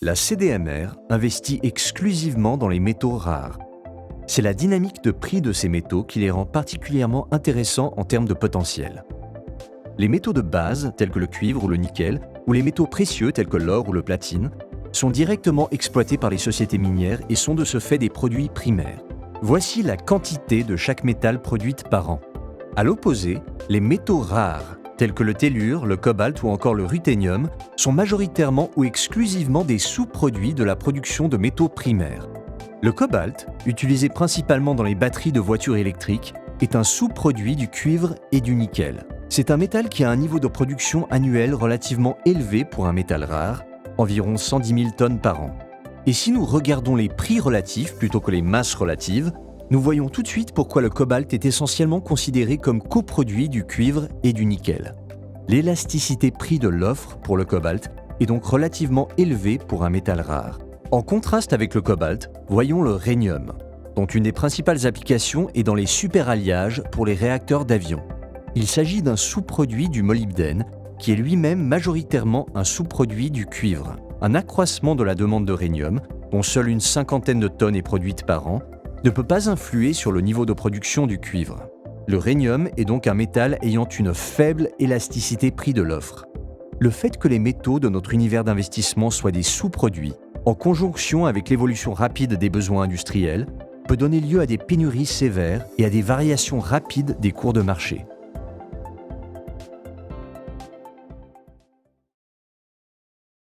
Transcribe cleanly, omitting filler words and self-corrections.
La CDMR investit exclusivement dans les métaux rares. C'est la dynamique de prix de ces métaux qui les rend particulièrement intéressants en termes de potentiel. Les métaux de base, tels que le cuivre ou le nickel, ou les métaux précieux, tels que l'or ou le platine, sont directement exploités par les sociétés minières et sont de ce fait des produits primaires. Voici la quantité de chaque métal produite par an. À l'opposé, les métaux rares, tels que le tellure, le cobalt ou encore le ruthénium, sont majoritairement ou exclusivement des sous-produits de la production de métaux primaires. Le cobalt, utilisé principalement dans les batteries de voitures électriques, est un sous-produit du cuivre et du nickel. C'est un métal qui a un niveau de production annuel relativement élevé pour un métal rare, environ 110 000 tonnes par an. Et si nous regardons les prix relatifs plutôt que les masses relatives, nous voyons tout de suite pourquoi le cobalt est essentiellement considéré comme coproduit du cuivre et du nickel. L'élasticité prix de l'offre pour le cobalt est donc relativement élevée pour un métal rare. En contraste avec le cobalt, voyons le rhénium, dont une des principales applications est dans les superalliages pour les réacteurs d'avion. Il s'agit d'un sous-produit du molybdène, qui est lui-même majoritairement un sous-produit du cuivre. Un accroissement de la demande de rhénium, dont seule une cinquantaine de tonnes est produite par an, ne peut pas influer sur le niveau de production du cuivre. Le rhénium est donc un métal ayant une faible élasticité prix de l'offre. Le fait que les métaux de notre univers d'investissement soient des sous-produits, en conjonction avec l'évolution rapide des besoins industriels, peut donner lieu à des pénuries sévères et à des variations rapides des cours de marché.